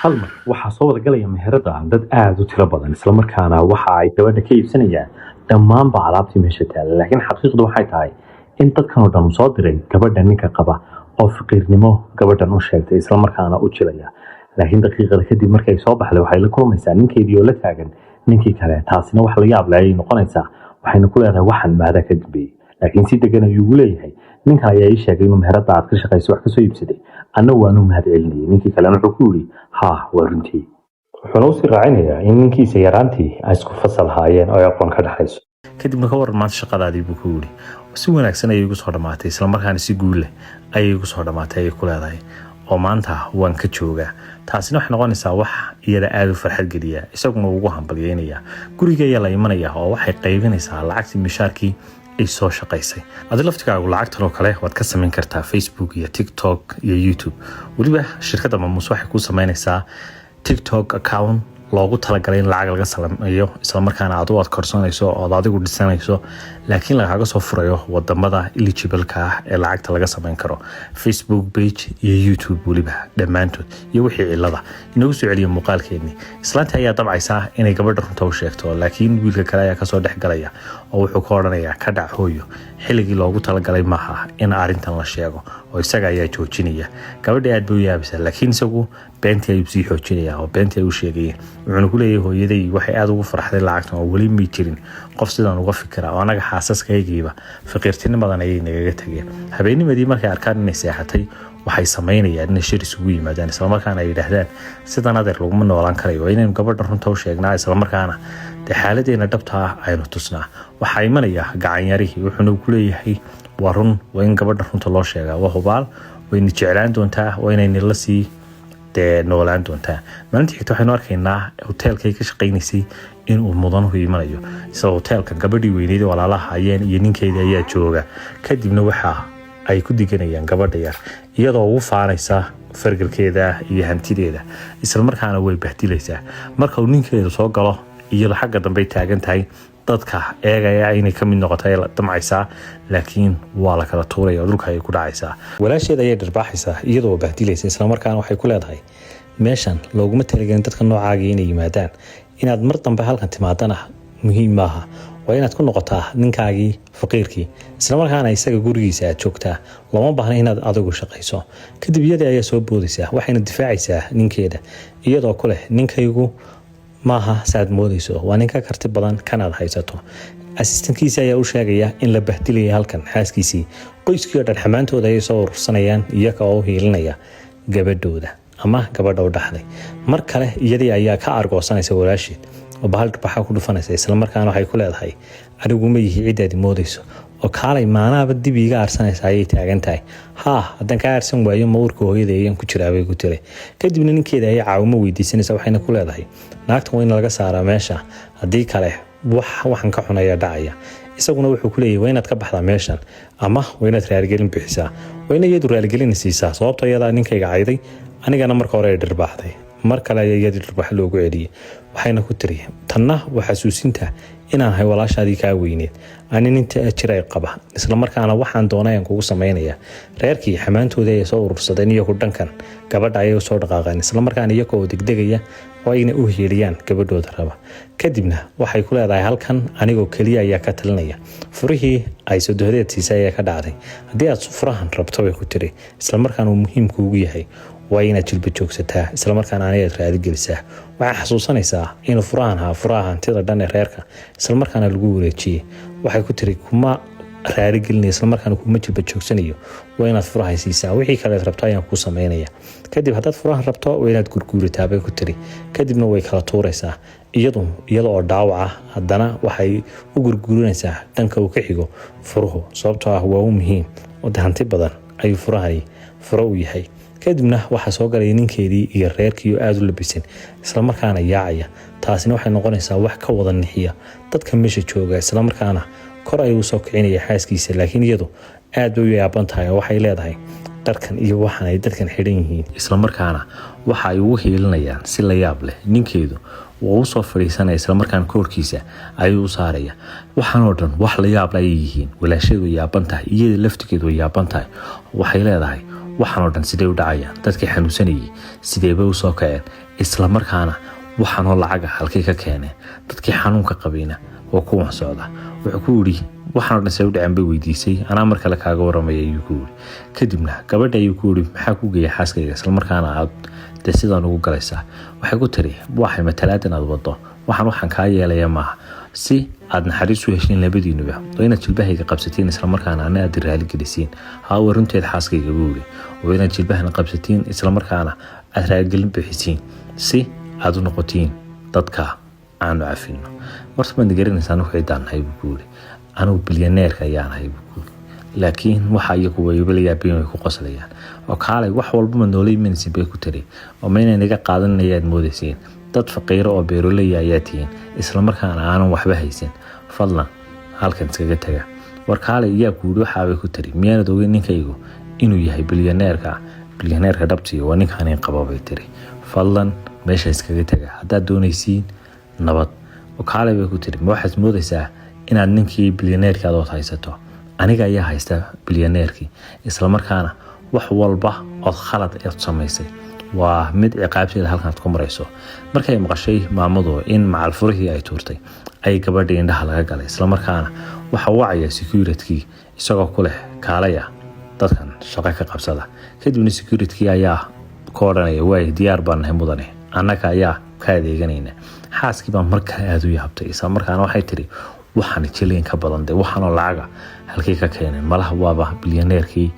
hal mar waxaa soo wada galaya meherada dad aad u tiro badan isla markaana waxa ay gabadha ka iibsanayaan dhammaanba alaabtii meesha taala laakiin xaqiiqdu waxay tahay in dadkan oo dhan soo diray gabadha ninka qaba oo faqiirnimo gabadhan u sheegtay isla markaana u jilaya laakiin daqiiqada kadib markay soo baxday waxay la kulmaysaa ninkeedii oo la taagan ninkii kale taasina wax la yaab leh ayay noqonaysaa waxayna ku leedahay waxan maadaa ka dambeeyey laakiin si degan ayuu ugu leeyahay ninkan ayaa ii sheegay inuu meherada aad ka shaqayso wax kasoo iibsaday anna waanu mahad celinayay ninkii kalena wuxuu ku yidhi haa waa runtii wuxuuna usii raacinayaa in ninkiisa yaraantii ay isku fasal haayeen oo ay aqoon ka dhexayso kadibna ka waran maanta shaqadaadii buu ku yidhi si wanaagsan ayay igu soo dhammaatay islamarkaana si guul leh ayay igu soo dhammaatay ayay ku leedahay oo maanta waan ka joogaa taasina waxay noqonaysaa wax iyada aad u farxad geliya isaguna ugu hambalyeynaya guriga ayaa la imanaya oo waxay qaybinaysaa lacagtii mishaarkii ay soo shaqaysay adi laftigaagu lacagtan oo kale waad ka samayn kartaa Facebook iyo TikTok iyo YouTube weliba shirkadda Maamuus waxay ku samaynaysaa TikTok account loogu talagalay in lacag laga sameeyo isla markaana aad u korsanayso oo adigu dhisanayso laakiin lagaga soo furayo wadamada eligible-ka ah ee lacagta laga sameyn karo Facebook page iyo YouTube waliba dhamaantood iyo wixii cilada inagu soo celiyo muuqaalkeeni islaanta ayaa dabcaysa inay gabadha runta u sheegto laakiin wiilka kale ayaa ka soo dhex galaya oo wuxuu ka oranayaa ka dhac hooyo xilligii loogu talagalay maaha in arintan la sheego oo isaga ayaa joojinaya gabadha aad buu yaabisa laakiin isagu beentii ayuu sii xoojinaya oo beentii ayuu sheegay wuxuu ku leeyahay hooyaday waxay aad ugu farxday lacagtan oo wali ma jirin qof sidan uga fikira oo anaga xaasaskaygiiba faqiirtinimadan ayay nagaga tageen habeennimadii markay arkaan inay seexatay waxay sameynayaan inay shir isugu yimaadaan isla markaana ay yidhaahdaan sidan adeer laguma noolaan karayo waa inaynu gabadha runta u sheegnaa isla markaana dee xaaladeena dhabta ah aynu tusnaa waxaa imanaya gacanyarihii wuxuuna ku leeyahay waa run waa in gabadha runta loo sheegaa waa hubaal wayna jeclaan doontaa waa inayna la sii noolaan doontaa maalintii xigta waxaynu arkaynaa hoteelkay ka shaqaynaysay inuu mudanuhu imanayo isla hoteelka gabadhii weyneyd walaalaha ayeen iyo ninkeedii ayaa jooga kadibna waxa ay ku diganayaan gabadha yar iyadoo ugu faanaysa fargalkeeda iyo hantideeda isla markaana way bahdilaysaa marka uu ninkeedu soo galo iyadoo xagga dambe taagan tahay dadka eegaya inay ka mid noqotay la damcaysaa laakiin waa la kala tuuraya dhulka ay ku dhacaysaa walaasheeda ayay dharbaaxaysaa iyadoo bahdilaysa isla markaana waxay ku leedahay meeshan looguma talagelin dadka noocaaga inay yimaadaan inaad mar dambe halkan timaadana muhiim maaha waa inaad ku noqotaa ninkaagii faqiirkii isla markaana isaga gurigiisa aad joogtaa looma baahna inaad adigu shaqayso kadib iyadii ayaa soo boodaysaa waxayna difaacaysaa ninkeeda iyadoo ku leh ninkaygu maaha saad moodayso waa ninka karti badan kanaad haysato asistankiisa ayaa u sheegaya in la bahdilaya halkan xaaskiisii qoyskii oo dhan xamaantooda ayay soo urursanayaan iyaga oo u hiilinaya gabadhooda ama gabadha u dhaxday mar kale iyadii ayaa ka argoosanaysa walaasheed oo bahal dhabaxa ku dhufanaysa isla markaana waxay ku leedahay anigu ma yihi cidaadi moodayso oo kaalay maanaaba dib iiga aarsanaysa ayay taagan tahay haddaan ka aarsan waayo mawrka hooyada ayaan ku jiraabay ku tiray kadibna ninkeeda ayay caawimo weydiisanaysa waxayna ku leedahay naagtan waa in laga saaraa meesha haddii kale waxan ka xun ayaa dhacaya isaguna wuxuu ku leeyahay waa inaad ka baxdaa meeshan ama waa inaad raaligelin bixisaa waa ina iyadu raaligelin siisaa sababto iyadaa ninkayga cayday anigana marka hore ay dhirbaaxday mar kale ayaa iyadii dhirbax loogu celiyey waxayna ku tiri tanna waa xasuusinta inaan ahay walaashaadii kaa weyneed ani ninta jiray qaba isla markaana waxaan doonayaan kugu sameynaya reerkii xamaantooda ay soo urursadeen iyagu dhankan gabadha ayay soo dhaqaaqeen isla markaana iyagoo degdegaya oo ayna u heeliyaan gabadhooda raba kadibna waxay ku leedahay halkan anigoo kaliya ayaa ka talinaya furihii ay sodohdeed siisay ayaa ka dhacday haddii aad furahan rabto way ku tiri isla markaana uu muhiim kuugu yahay waa inaad jilba joogsataa isla markaana anayaad raadigelisaa waxaa xasuusanaysaa inuu furaha hantida dhan ee reerka isla markaana lagu wareejiyey waxay ku tiri kuma raadigelinaya isla markaana kuma jilba joogsanayo waa inaad furaha siisaa wixii kaleed rabto ayaan kuu sameynaya kadib haddaad furahan rabto waa inaad gurguuritaa bay ku tiri kadibna way kala tuuraysaa iyada oo dhaawaca haddana waxay u gurguurinaysaa dhanka uu ka xigo furuhu sababtoo ah waa u muhiim oo hanti badan ayuu furahani furo u yahay kadibna waxaa soo galaya ninkeedii iyo reerkii oo aad u labisan isla markaana yaacaya taasina waxay noqonaysaa wax ka wada nixiya dadka meesha jooga isla markaana kor ayuu soo kicinaya xaaskiisa laakiin iyadu aad bay u yaaban tahay oo waxay leedahay dharkan iyo waxan ay dadkan xidhan yihiin isla markaana waxa ay ugu hiilinayaan si la yaab leh ninkeedu wuu soo fadhiisanaya isla markaana koorkiisa ayuu u saaraya waxaan oo dhan wax la yaab leh ay yihiin walaasheedu yaaban tahay iyada laftigeedu yaaban tahay waxay leedahay waxaan oo dhan sidee u dhacayaan dadkii xanuunsanayay sideeba u soo kaceen isla markaana waxaanoo lacaga halkay ka keeneen dadkii xanuunka qabayna oo kuwan socda wuxuu ku yidhi waxaan oo dhan see u dhaceen bay weydiisay anaa mar kale kaaga waramaya ayuu ku yidhi kadibna gabadha ayuu ku yidhi maxaa ku geeya xaaskayga isla markaana aad dee sidaan ugu galaysaa waxay ku tiri waxay matalaadan aad wado waxaan kaa yeelaya maaha si aad naxariis u heshiin labadiinuba oo inaad jilbahayga qabsatiin isla markaana ana aad raali gelisiin haa warunteed xaaskayga buu yidhi oo inaad jilbahana qabsatiin isla markaana aad raaligelin bixisiin si aad u noqotiin dadka aanu cafino marta maad garanaysaan waxay daanahay buu ku yidhi anugu bilyaneerka ayaan ahay buu ku yidhi laakiin waxa iyagu waybalaya way ku qoslayaan oo kaalay wax walba ma noolay mansi bay ku tiri oo ma inay naga qaadanayaad moodaysiin dad faqiiro oo beeroley ayaa tihiin isla markaana aanan waxba haysan fadlan halkan iskaga taga war kaalay iyaa ku yidhi waxaabay ku tiri miyaanad ogeyn ninkaygu inuu yahay bilyaneerka dhabtiga waa ninkaan in qaba bay tiri fadlan meesha iskaga taga haddaad doonaysiin nabad oo kaalay bay ku tiri ma waxaad moodaysaa inaad ninkii bilyaneerka adood haysato aniga ayaa haysta bilyaneerkii isla markaana wax walba ood khalad eed samaysay waa mid ciqaabteeda halkanaad ku marayso markay maqashay maamadu in macalfurihii ay tuurtay ay gabadhii indhaha laga galay isla markaana waxa wacaya securitkii isagoo ku leh kaalaya dadkan shaqo ka qabsada kadibna securitkii ayaa ku odhanaya waay diyaar baan nahay mudane annaga ayaa ka adeeganayna xaaskii baa mar kale aad u yaabtay isla markaana waxay tiri waxaan jilin ka badan de waxaanoo lacaga halkay ka keeneen malaha waaba bilyaneerkii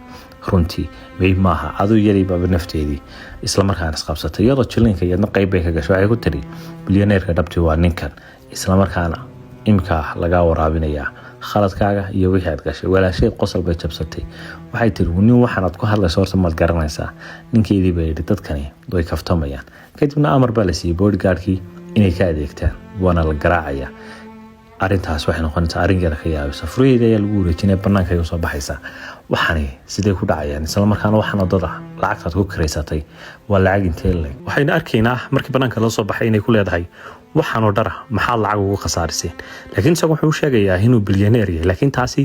runtii may maaha aduu yaray baaba nafteedii isla markaana isqabsatay iyadoo jilinka iyadna qayb bay ka gashay waxay ku tiri bilyaneerka dhabtii waa ninkan isla markaana imka laga waraabinayaa khaladkaaga iyo wixii aad gashay walaasheed qosol bay jabsatay waxay tiri nin waxaad ku hadlayso horta maad garanaysaa ninkeedii bay yidhi dadkani way kaftamayaan kadibna amar baa la siiyey bodyguardkii inay ka adeegtaan waana la garaacayaa arintaas waxay noqonaysaa arrin yar ka yaabisa furiyeeda ayaa lagu wareejinaya bannaanka ay soo baxaysaa waxaani sidee ku dhacayaan isla markaana waxaan wadada lacagtaad ku karaysatay waa lacag intee leeg waxayna arkaynaa markii bannaanka loo soo baxay inay ku leedahay waxaanoo dhara maxaad lacag ugu khasaariseen laakiin isagu wuxuu sheegayaa inuu bilyaneer yahay laakiin taasi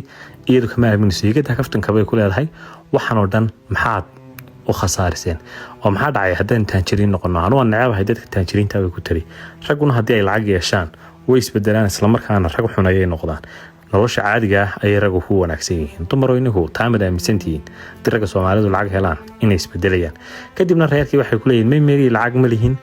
iyadu kama aaminayso igada kaftanka bay ku leedahay waxaanoo dhan maxaad u khasaariseen oo maxaa dhacay haddaan taanjiriin noqono anu waan nacabahay dadka taanjiriinta bay ku tiri ragguna haddii ay lacag yeeshaan way isbedelaan isla markaana rag xun ayay noqdaan nolosha caadiga ah ayay raggu ku wanaagsan yihiin dumaroo inagu taamad aaminsantihiin haddii ragga soomaalidu lacag helaan inay isbedelayaan kadibna reerkii waxay ku leeyihin meymeri lacag ma lihin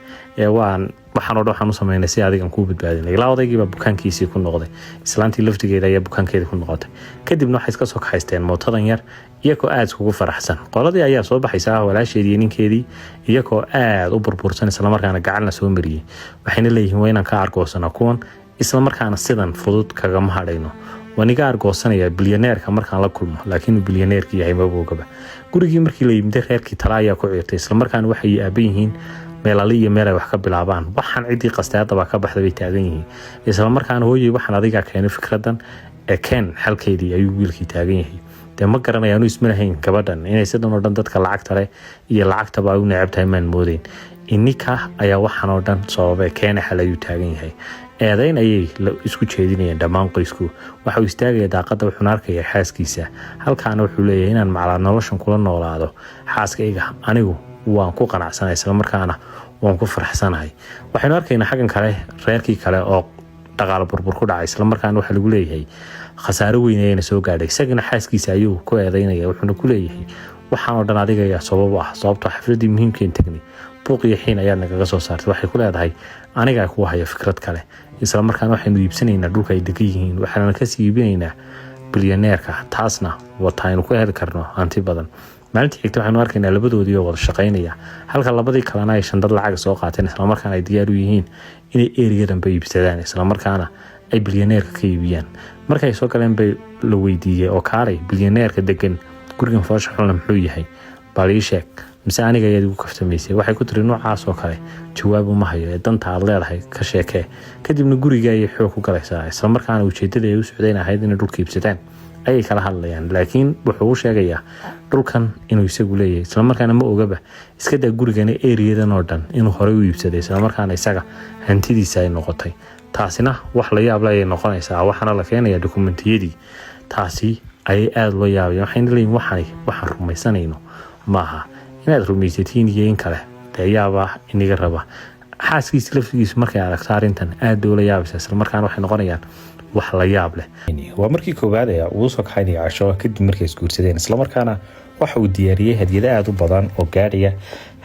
waxaanoo dhan waxaan u samaynay si adigan kuu badbaadinay ilaa odaygiibaa bukaankiisii ku noqday islaantii laftigeeda ayaa bukaankeeda ku noqotay kadibna waxay iska soo kaxaysteen mootadan yar iyagoo aad iskugu faraxsan qoladii ayaa soo baxaysa walaasheedii ninkeedii iyagoo aad u burbursan islamarkaana gacanna soo mariyey waxayna leeyihiin waa inaan ka argoosana kuwan islamarkaana sidan fudud kagama hadhayno waan iga argoosanaya bilyaneerka markaan la kulmo laakiin uu bilyaneerka yahay maboogaba gurigii markii la yimid reerkii tala ayaa ku ciirtay islamarkaana waxay aaban yihiin meelali iyo meel ay wax ka bilaabaan waxaan ciddii qasteedaba ka baxda bay taagan yihiin islamarkaana hooyey waxaan adigaa keenay fikradan ee keen xalkeedii ayuu wiilkii taagan yahay dee ma garanayaanu ismalahayn gabadhan inay sidan oo dhan dadka lacagta leh iyo lacagtaba ay u necab tahay maan moodeyn ininka ayaa waxaan oo dhan sababee keena xal ayuu taagan yahay eedayn ayay isku jeedinayeen dhammaan qoysku waxa uu istaagaya daaqadda wuxuuna arkaya xaaskiisa halkaana wuxuu leeyahay inaan maclaa noloshan kula noolaado xaaskayga anigu waan ku qanacsanahay islamarkaana waan ku faraxsanahay waxaynu arkaynaa xaggan kale reerkii kale oo dhaqaalo burbur ku dhacay islamarkaana waxaa lagu leeyahay khasaaro weyn ayayna soo gaadhay isagana xaaskiisa ayuu ku eedaynaya wuxuuna ku leeyahay waxaanoo dhan adiga ayaa sabab ah sababtoo xafladii muhiimkeen tagnay buuq iyo xiin ayaad nagaga soo saartay waxay ku leedahay anigaa ku haya fikrad kale islamarkaana waxaynu iibsanaynaa dhulka ay degan yihiin waxaana kasii iibinaynaa bilyaneerka taasna wataaynu ku heli karno hanti badan maalintii xigta waxaanu arkaynaa labadoodii oo wada shaqaynaya halka labadii kalena ay shandad lacag soo qaateen islamarkaana ay diyaar u yihiin inay eriga dhanbe iibsadaan islamarkaana ay bilyaneerka ka iibiyaan markay soo galeen bay la weydiiyey oo kaalay bilyaneerka degan gurigan foosha xulna muxuu yahay bal ii sheeg mise aniga ayaad igu kaftamaysay waxay ku tiri noocaas oo kale jawaab uma hayo ee danta aad leedahay ka sheekee kadibna guriga ayay xoog ku galaysaa islamarkaana ujeedada ay u socdayn ahayd inay dhulka iibsadaan ayay kala hadlayaan laakiin wuxuu u sheegayaa dhulkan inuu isagu leeyahay islamarkaana ma ogaba iska daa gurigana eriyadan oo dhan inuu horey u iibsaday islamarkaana isaga hantidiisa ay noqotay taasina wax la yaab ayay noqonaysaa waxaana la keenayaa dokumentiyadii taasi ayay aada loo yaabaya waxayna leeyihin waxaan rumaysanayno maaha inaad rumaysatiin iyo in kale dayaaba iniga raba xaaskiisa laftigiisu markay aragto arrintan aad bay ula yaabaysaa isla markaana waxay noqonayaan wax la yaab leh. waa markii koowaad ee uu soo kaxaynaya casho kadib markay isguursadeen isla markaana waxa uu diyaariyey hadiyado aad u badan oo gaadhaya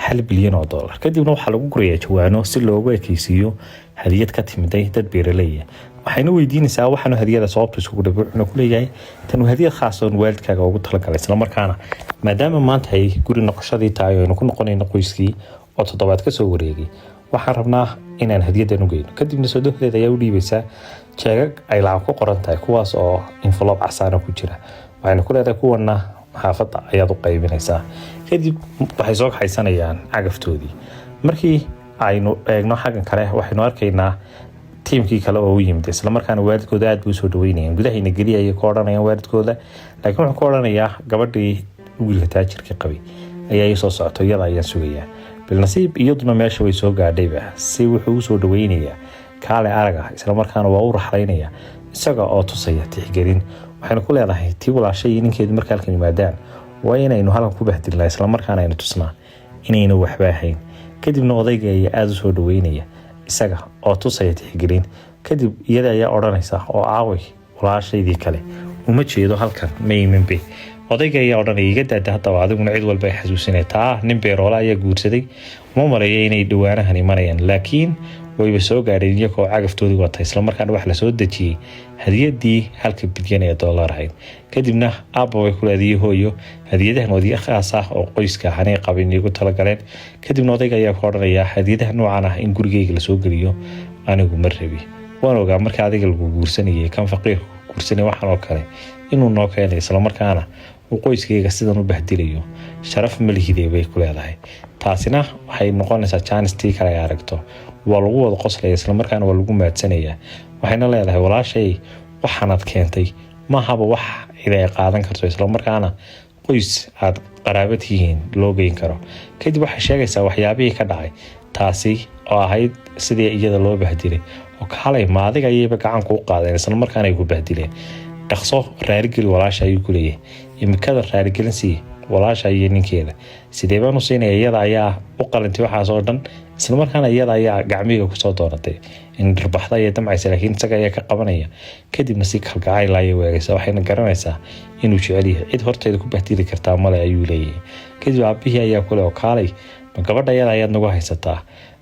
$1 bilyan kadibna waxaa lagu gurayaa jawaano si loogu ekeysiiyo hadiyad ka timiday dad beeraley waxayna weydiinaysaa waxaanu hadiyada sababta isugu dhabe wuxuuna ku leeyahay tan hadiyad khaas oo waalidkaaga ugu talagalay isla markaana maadaama maanta ay guri noqoshadii tahay oo aynu ku noqonayno qoyskii oo 7 ka soo wareegay waxaan rabnaa inaan hadiyadan u geyno kadibna sodohdeeda ayaa u dhiibaysaa jeegag ay lacag ku qoran tahay kuwaas oo envelope casaan ku jira waxayna ku leedahay kuwana xaafadda ayaad u qaybinaysaa kadib waxay soo kaxaysanayaan cagaftoodii markii aynu eegno xaggan kale waxaynu arkaynaa tiimkii kale oo u yimid isla markaana waalidkooda aad buu soo dhaweynayaan gudahayna geliya ay ku odhanayaan waalidkooda laakiin wuxuu ku odhanayaa gabadhii wiilka taajirka qabay ayaa soo socoto iyada ayaan sugayaa bilnasiib iyaduna meesha way soo gaadhayba si wuxuu u soo dhaweynayaa kaale araga isla markaana waa u raxlaynaya isaga oo tusaya tixgelin waxayna ku leedahay tii walaashay ninkeedu marka halkan yimaadaan waa inaynu halkan ku bahdilnaa isla markaana aynu tusnaa inayna waxba ahayn kadibna odayga ayaa aad u soo dhaweynaya isaga oo tusaya tixgelin kadib iyada ayaa odhanaysa oo aaway walaashaydii kale uma jeedo halkan ma imanbe odayga ayaa odhanaya iga daada haddaba adiguna cid walba ay xasuusinay taa nin beeroola ayaa guursaday uma maleeya inay dhawaanahan imanayaan laakiin wayba soo gaadheen iyagoo cagaftoodii wata isla markaana wax la soo dejiyey hadiyadii $1 bilyan ahayd kadibna aabba way ku leedahay hooyo hadiyadahan wadiya khaas ah oo qoyska hanay qabin igu talagaleen kadibna odayga ayaa ku odhanaya hadiyadaha noocan ah in gurigeyga la soo geliyo anigu ma rabi waan ogaa marka adiga lagu guursanayay kan faqiirku guursanay waxaan oo kale inuu noo keenay isla markaana uu qoyskeyga sidan u bahdilayo sharaf ma lihidee bay ku leedahay taasina waxay noqonaysaa jaanistii kale ay aragto waa lagu wada qoslaya isla markaana waa lagu maadsanayaa waxayna leedahay walaashay waxaanaad keentay mahaba wax iday qaadan karto isla markaana qoys aad qaraabad yihiin loo geyn karo kadib waxay sheegaysaa waxyaabihii ka dhacay taasi oo ahayd sidii iyada loo bahdilay oo kaalay ma adiga ayayba gacan kuu qaadeen isla markaana ay ku bahdileen dhaqso raarigeli walaasha ayuu ku leeyahay imikada raarigelin sii walaasha iyo ninkeeda sidee baan u siinaya iyada ayaa u qalintay waxaas oo dhan isla markaana iyada ayaa gacmiga kusoo doonatay in dhirbaxda iyo damcaysa laakiin isaga ayaa ka qabanaya kadibna si kalgacayl ayay weegaysaa waxayna garanaysaa inuu jecel yahay cid horteeda ku bahdili kartaa male ayuu leeyahay kadib aabihii ayaa kule oo kaalay ma gabadha iyada ayaad nagu haysataa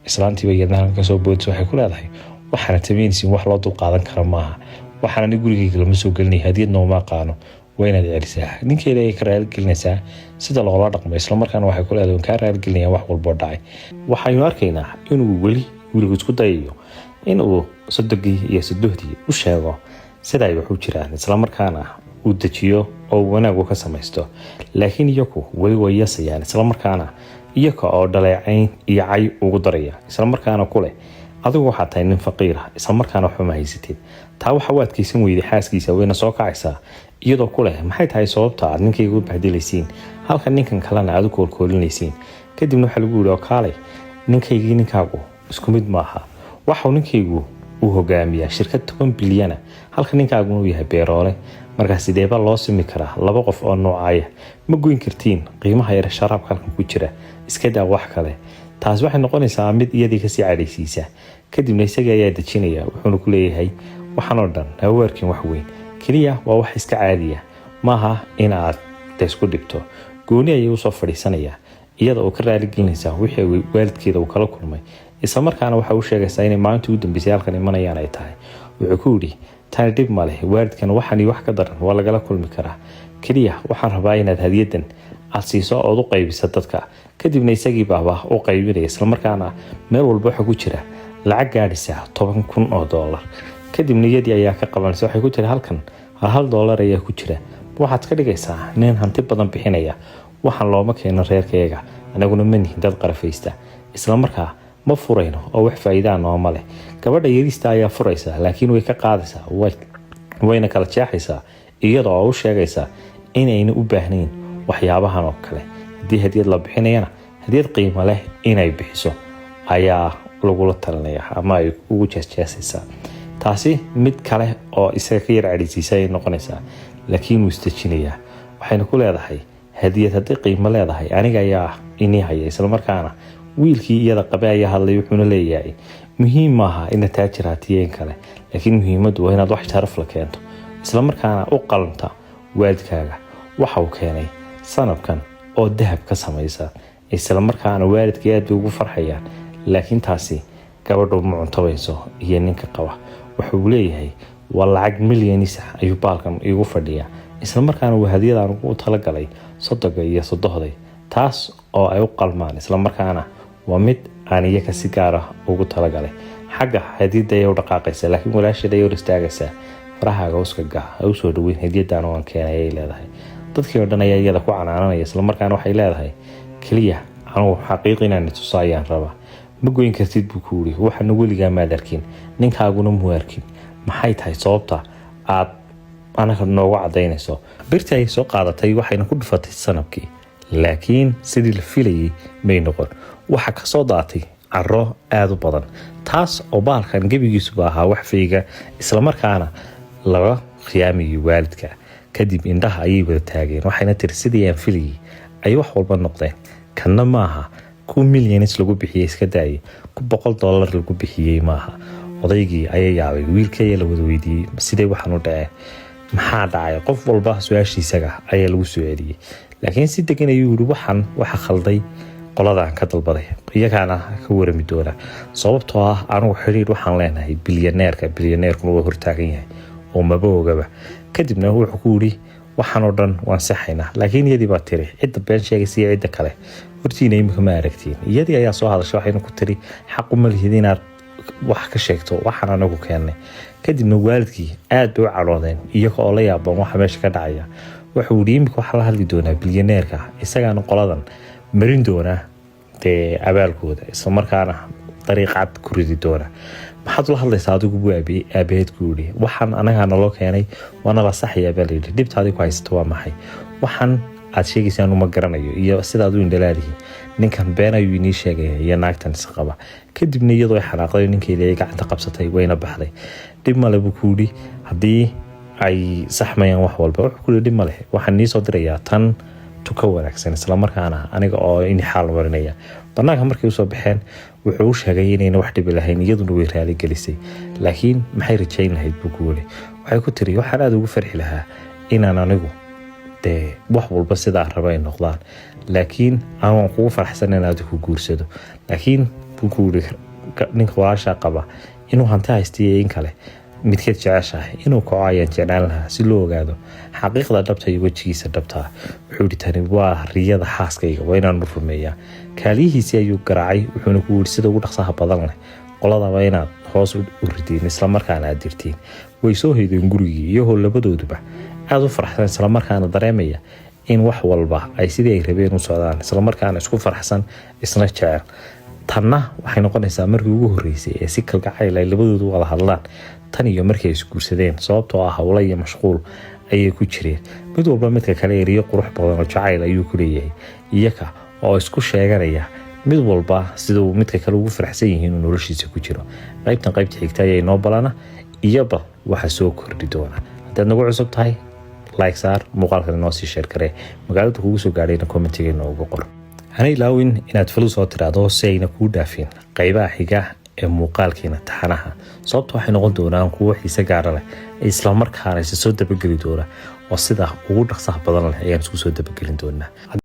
islaantiiba iyadna halkan kasoo boodisa waxay ku leedahay waxaana tameynaysin wax loo dul qaadan kara maaha waxaana ni gurigeyga lama soo gelinaya hadiyad nooma aqaano waa inaad celisaa ninkeeda ay ka raaligelinaysaa sida loola dhaqmo isla markaana waxay ku leedahay kaa raaligelinayaan wax walboo dhacay waxaynu arkaynaa inuu weli wiilku isku dayayo inuu sodogii iyo sodohdii u sheego sida ay wax u jiraan isla markaana uu dejiyo oo wanaagu ka samaysto laakiin iyaku weli way yasayaan isla markaana iyaga oo dhaleecayn iyo cay ugu daraya isla markaana ku leh adigu waxaa tahay nin faqiir ah isla markaana waxba ma haysatid taa waxa u adkaysan weyday xaaskiisa wayna soo kacaysaa iyadoo ku leh maxay tahay sababta aad ninkayga u bahdilaysiin halka ninkan kalena aad u koolkoolinaysiin kadibna waxaa lagu yidhi oo kaalay ninkaygii ninkaagu isku mid maaha waxau ninkaygu uu hogaamiyaa shirkad $10 bilyan halka ninkaaguna uu yahay beeroole markaa sideeba loo simi karaa laba qof oo noocaya ma goyn kartiin qiimaha yar sharaabka halkan ku jira iska daa wax kale taas waxay noqonaysaa mid iyadii kasii cadhaysiisa kadibna isaga ayaa dejinaya wuxuuna ku leeyahay waxaan oo dhan haweerkin wax weyn keliya waa wax iska caadiya maaha in aad isku dhibto gooni ayay usoo fadhiisanaya iyada oo ka raaligelinaysa wixii waalidkeeda uu kala kulmay isla markaana waxa uu sheegaysaa inay maalintii u dambeysay halkan imanayaan ay tahay wuxuu ku yidhi tani dhib ma leh waalidkan waxani wax ka daran waa lagala kulmi karaa keliya waxaan rabaa inaad hadiyadan aad siiso ood u qaybisa dadka kadibna isagii baaba u qaybinaya isla markaana meel walba waxa ku jira lacag gaadhisa $10,000 kadibna iyadii ayaa ka qabanaysa waxay ku tiri halkan $1 ayaa ku jira waxaad ka dhigaysaa nin hanti badan bixinaya waxaan looma keeno reerkayga anaguna ma nihin dad qarafaysta isla markaa ma furayno oo wax faa'iido nooma leh gabadha yarista ayaa furaysa laakiin way ka qaadaysaa wayna kala jeexaysaa iyada oo u sheegaysa inayna u baahnayn waxyaabahan oo kale haddii hadiyad la bixinayana hadiyad qiimo leh inay bixiso ayaa lagula talinaya ama ay ugu jeesjeesaysaa taasi mid kale oo isaga ka yar cadhaysiisa ay noqonaysaa laakiin wuu isdejinayaa waxayna ku leedahay hadiyad haddii qiimo leedahay aniga ayaa inii haya isla markaana wiilkii iyada qabay ayaa hadlay wuxuuna leeyahay muhiim maaha inaad taajir haatiyeen kale laakiin muhiimaddu waa inaad wax sharaf la keento isla markaana u qalanta waalidkaaga waxa uu keenay sanabkan oo dahab ka samaysan isla markaana waalidkii aad bay ugu farxayaan laakiin taasi gabadhu ma cuntabayso iyo ninka qaba waxa uu leeyahay waa lacag milyanis ayuu baalkan igu fadhiyaa isla markaana waa hadiyad aan ugu talagalay sodoga iyo sodohday taas oo ay u qalmaan isla markaana waa mid aan iyaga si gaar ah ugu talagalay xagga hadiyadda ay u dhaqaaqaysa laakiin walaasheeda ay u istaagaysaa farahaaga uskaga ha u soo dhaweyn hadiyaddan oo aan keenay ay leedahay dadkii oo dhan ayaa iyada ku canaananaya isla markaana waxay leedahay keliya anugu xaqiiq inaan tuso ayaan rabaa ma goyn kartid buu ku yidhi waxaana weligaa maad arkin ninkaaguna muu arkin maxay tahay sababta aad anaga noogu cadaynayso birtii ay soo qaadatay waxayna ku dhufatay sanabkii laakiin sidii la filayay may noqon waxa ka soo daatay caro aad u badan taas oo baalkan gebigiisuba ahaa wax fayga isla markaana laga khiyaamiyay waalidka kadib indhaha ayay wada taageen waxayna tiri sidii aan filayay ay wax walba noqdeen kanna maaha ku milyanis lagu bixiyay iska daayay ku $100 lagu bixiyay maaha odaygii ayaa yaabay wiilkay la wada weydiiyay sidee waxaan u dhacay maxaa dhacay qof walba su'aashiisaga ayaa lagu soo celiyay laakiin si degan ayuu yiri waxaan waxa khalday qoladan ka dalbaday iyagana ka warami doona sababtoo ah anigu xiriir waxaan leenahay bilyaneerku waa hortaagan yahay oo maba ogaba kadibna wuxuu ku yiri waxaan oo dhan waan saxaynaa laakiin iyadii baa tiri cidda been sheegaysa iyo cidda kale hortiina imika ma aragtiin iyadii ayaa soo hadashay waxayna ku tiri xaq uma lihid inaad wax ka sheegto waxaan anagu keennay kadibna waalidkii aad bay u caloodeen iyaga oo la yaaban waxa meesha ka dhacaya wuxuu yiri imika waxa la hadli doonaa bilyaneerka isagaana qoladan marin doona dee abaalkooda isla markaana dariiqad ku ridi doona maxaad la hadlaysaa adigu buu aabaheed ku yiri waxaan anaga naloo keenay waana la saxaya baa layidhi dhibtaadii ku haysato waa maxay waxaan aad sheegaysaan uma garanayo iyo sidaad u indhalaadihi ninkan been ayuu inii sheegaya iyo naagtan isqaba kadibna iyadoo ay xanaaqday ninkii leeyay gacanta qabsatay wayna baxday dhib male buu ku yiri haddii ay saxmayaan wax walba wuxuu ku yiri dhib male waxaan nii soo dirayaa tan tuka wanaagsan isla markaana aniga oo in xaal marinaya banaanka markay soo baxeen wuxuu sheegay inayna wax dhib lahayn iyaduna way raali gelisay laakiin maxay rajayn lahayd buu ku yiri waxay ku tiri waxaan aad ugu farxi lahaa inaan anigu wax walba sida raba ay noqdaan laakiin aan ku faraxsan inaad ku guursado laakiin buu ku yiri ninka walaasha qaba inuu hanti haystay in kale midkeed jeceshahay inuu ku ayaan jeclaan lahaa si loo ogaado xaqiiqda dhabta iyo wajigiisa dhabta wuxuu yiri tani waa riyada xaaskayga waa inaan u rumeeyaa kaalihiisa ayuu garaacay wuxuuna ku yiri sida ugu dhaqsaha badan leh qolada waa inaad hoos u rideen isla markaana aad dirtiin way soo heedeen gurigii iyo labadooduba aad u farxsan isla markaana dareemaya in wax walba ay sidii ay rabeen u socdaan isla markaana isku farxsan isna jecel tanna waxay noqonaysaa markii ugu horeysay ee si kalgacayl ay labadoodu wada hadlaan tan iyo markii ay isguursadeen sababtoo ah hawlo iyo mashquul ayay ku jireen mid walba midka kale eriyo qurux badan oo jacayl ayuu ku leeyahay iyaga oo isku sheeganaya mid walba sidoo midka kale ugu farxsan yihiin inuu noloshiisa ku jiro qaybta xigta ayay noo balana iyaba waxa soo kordhi doona haddaad nagu cusub tahay like saar muuqaalka noo sii share kare magaalada kugu soo gaadhayna commentiga noogu qor hana ilaawin inaad follow soo tiraado si ayna kuu dhaafin qaybaha xiga ee muuqaalkeena taxanaha sababtoo waxay noqon doonaan kuwo xiise gaar leh isla markaana soo dabageli doona oo sida ugu dhaqsaha badan leh ayaan isku soo dabagelin doonaa